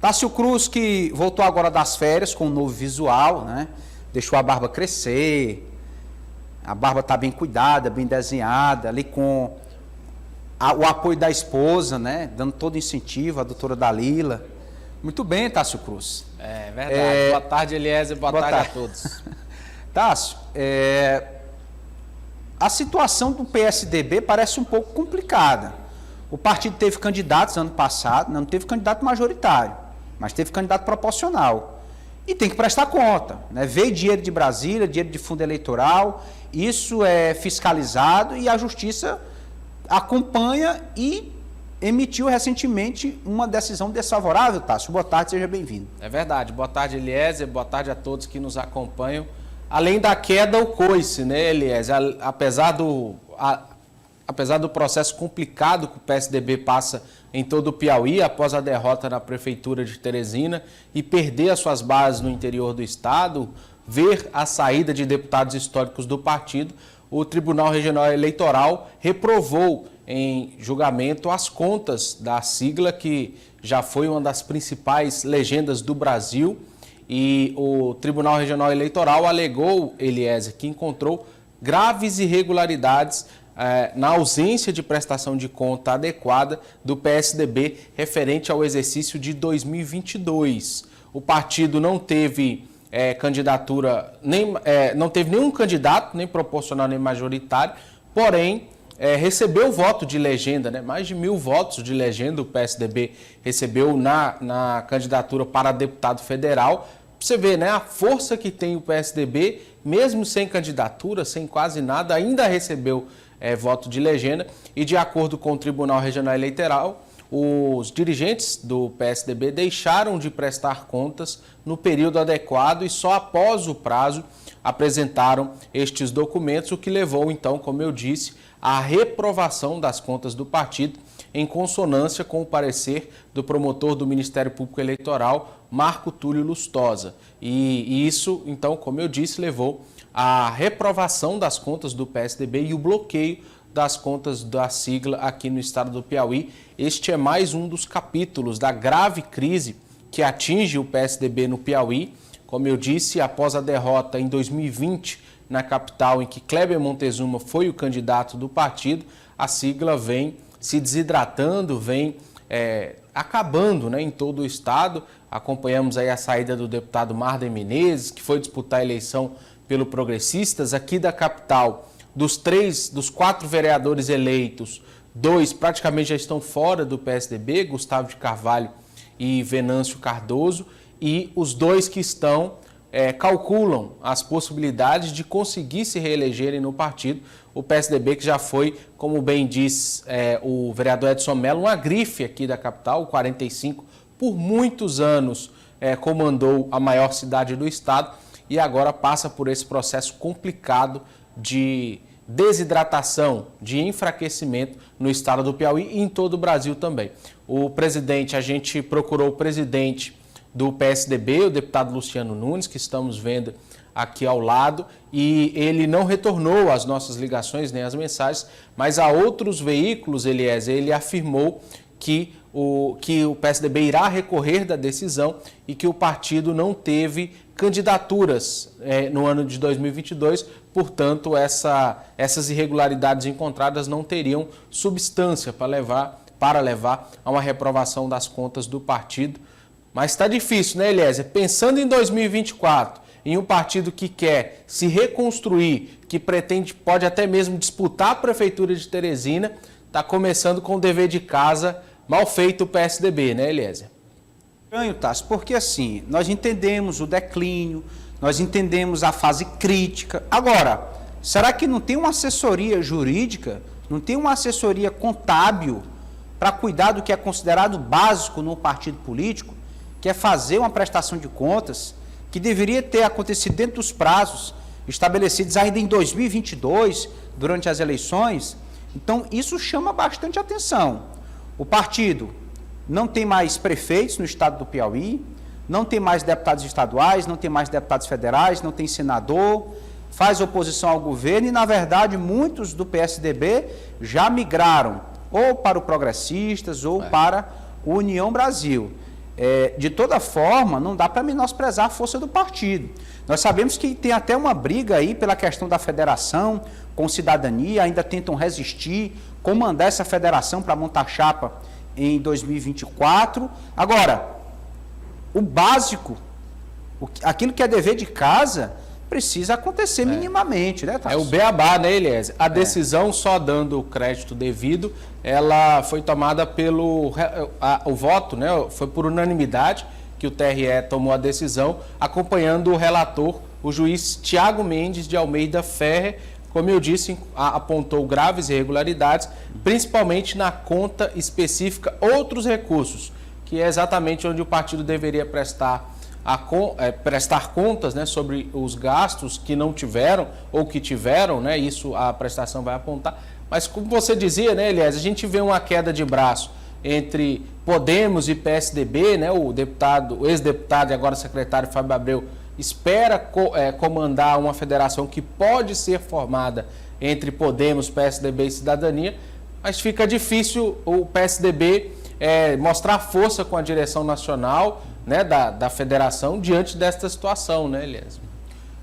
Tássio Cruz, que voltou agora das férias com um novo visual, né? Deixou a barba crescer, a barba está bem cuidada, bem desenhada, ali com o apoio da esposa, né? Dando todo incentivo, a doutora Dalila. Muito bem, Tássio Cruz. É verdade. Boa tarde, Eliezer. Boa tarde a todos. Tássio, a situação do PSDB parece um pouco complicada. O partido teve candidatos ano passado, não teve candidato majoritário, mas teve candidato proporcional. E tem que prestar conta, né? Veio dinheiro de Brasília, dinheiro de fundo eleitoral, isso é fiscalizado e a Justiça acompanha e emitiu recentemente uma decisão desfavorável, Tássio. Boa tarde, seja bem-vindo. É verdade. Boa tarde, Eliezer. Boa tarde a todos que nos acompanham. Além da queda, o coice, né, Eliezer? Apesar do processo complicado que o PSDB passa em todo o Piauí, após a derrota na Prefeitura de Teresina e perder as suas bases no interior do estado, ver a saída de deputados históricos do partido, o Tribunal Regional Eleitoral reprovou em julgamento as contas da sigla, que já foi uma das principais legendas do Brasil, e o Tribunal Regional Eleitoral alegou, Eliezer, que encontrou graves irregularidades na ausência de prestação de conta adequada do PSDB referente ao exercício de 2022. O partido não teve candidatura, não teve nenhum candidato, nem proporcional nem majoritário, porém recebeu voto de legenda, né? Mais de 1.000 votos de legenda o PSDB recebeu na candidatura para deputado federal. Você vê, né, a força que tem o PSDB, mesmo sem candidatura, sem quase nada, ainda recebeu voto de legenda. E de acordo com o Tribunal Regional Eleitoral, os dirigentes do PSDB deixaram de prestar contas no período adequado e só após o prazo apresentaram estes documentos, o que levou, então, como eu disse, à reprovação das contas do partido, em consonância com o parecer do promotor do Ministério Público Eleitoral, Marco Túlio Lustosa. E isso, então, como eu disse, levou à reprovação das contas do PSDB e o bloqueio das contas da sigla aqui no estado do Piauí. Este é mais um dos capítulos da grave crise que atinge o PSDB no Piauí. Como eu disse, após a derrota em 2020 na capital, em que Kleber Montezuma foi o candidato do partido, a sigla vem se desidratando, vem acabando, né, em todo o estado. Acompanhamos aí a saída do deputado Marden Menezes, que foi disputar a eleição pelo Progressistas. Aqui da capital, dos 4 vereadores eleitos, 2 praticamente já estão fora do PSDB, Gustavo de Carvalho e Venâncio Cardoso, e os 2 que estão calculam as possibilidades de conseguir se reelegerem no partido. O PSDB, que já foi, como bem diz o vereador Edson Mello, uma grife aqui da capital, o 45, por muitos anos comandou a maior cidade do estado e agora passa por esse processo complicado de desidratação, de enfraquecimento no estado do Piauí e em todo o Brasil também. A gente procurou o presidente do PSDB, o deputado Luciano Nunes, que estamos vendo aqui ao lado, e ele não retornou às nossas ligações nem às mensagens, mas a outros veículos, ele afirmou que o PSDB irá recorrer da decisão e que o partido não teve candidaturas no ano de 2022, portanto, essas irregularidades encontradas não teriam substância para levar a uma reprovação das contas do partido. Mas está difícil, né, Eliezer? Pensando em 2024, em um partido que quer se reconstruir, que pode até mesmo disputar a Prefeitura de Teresina, está começando com o dever de casa mal feito o PSDB, né, Eliezer? Estranho, Tássio, porque assim, nós entendemos o declínio, nós entendemos a fase crítica. Agora, será que não tem uma assessoria jurídica, não tem uma assessoria contábil para cuidar do que é considerado básico no partido político, que é fazer uma prestação de contas, que deveria ter acontecido dentro dos prazos estabelecidos ainda em 2022, durante as eleições? Então, isso chama bastante atenção. O partido não tem mais prefeitos no estado do Piauí, não tem mais deputados estaduais, não tem mais deputados federais, não tem senador, faz oposição ao governo e, na verdade, muitos do PSDB já migraram ou para o Progressistas ou para o União Brasil. De toda forma, não dá para menosprezar a força do partido. Nós sabemos que tem até uma briga aí pela questão da federação com cidadania, ainda tentam resistir, comandar essa federação para montar chapa em 2024. Agora, o básico, aquilo que é dever de casa, precisa acontecer minimamente, né, Tasso? É o beabá, né, Eliezer? A decisão, só dando o crédito devido, ela foi tomada o voto, né, foi por unanimidade que o TRE tomou a decisão, acompanhando o relator, o juiz Tiago Mendes de Almeida Ferrer, como eu disse, apontou graves irregularidades, principalmente na conta específica outros recursos, que é exatamente onde o partido deveria prestar contas, né, sobre os gastos que não tiveram ou que tiveram, né, isso a prestação vai apontar. Mas como você dizia, né, Eliezer, a gente vê uma queda de braço entre Podemos e PSDB, né, o ex-deputado e agora secretário Fábio Abreu espera comandar uma federação que pode ser formada entre Podemos, PSDB e Cidadania, mas fica difícil o PSDB mostrar força com a direção nacional, né, da federação diante desta situação, né, Eliezer?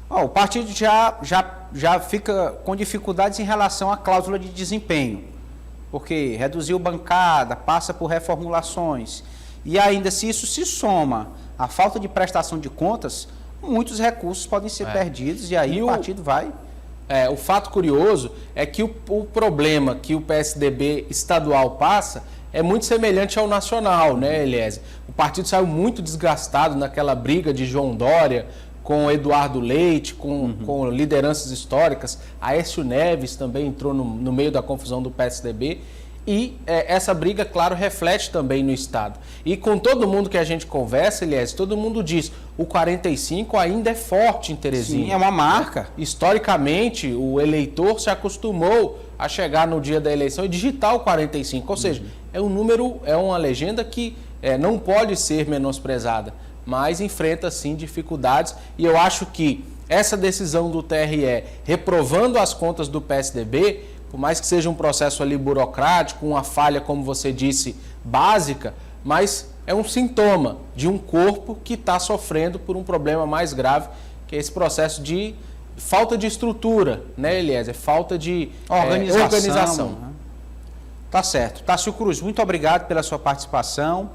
O partido já fica com dificuldades em relação à cláusula de desempenho, porque reduziu bancada, passa por reformulações, e ainda se isso se soma à falta de prestação de contas, muitos recursos podem ser perdidos e aí o partido vai... O fato curioso é que o problema que o PSDB estadual passa é muito semelhante ao nacional, né, Eliezer? O partido saiu muito desgastado naquela briga de João Dória com Eduardo Leite, com lideranças históricas. Aécio Neves também entrou no meio da confusão do PSDB. E essa briga, claro, reflete também no Estado. E com todo mundo que a gente conversa, Eliezer, todo mundo diz, o 45 ainda é forte em Teresina. Sim, é uma marca. Historicamente, o eleitor se acostumou a chegar no dia da eleição e digitar o 45. Ou seja, é um número, é uma legenda que não pode ser menosprezada, mas enfrenta, sim, dificuldades. E eu acho que essa decisão do TRE, reprovando as contas do PSDB, por mais que seja um processo ali burocrático, uma falha, como você disse, básica, mas é um sintoma de um corpo que está sofrendo por um problema mais grave, que é esse processo de falta de estrutura, né, Eliezer? Falta de organização. Tá certo. Tássio Cruz, muito obrigado pela sua participação.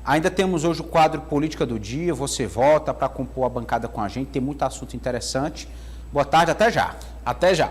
Ainda temos hoje o quadro Política do Dia, você volta para compor a bancada com a gente, tem muito assunto interessante. Boa tarde, até já. Até já.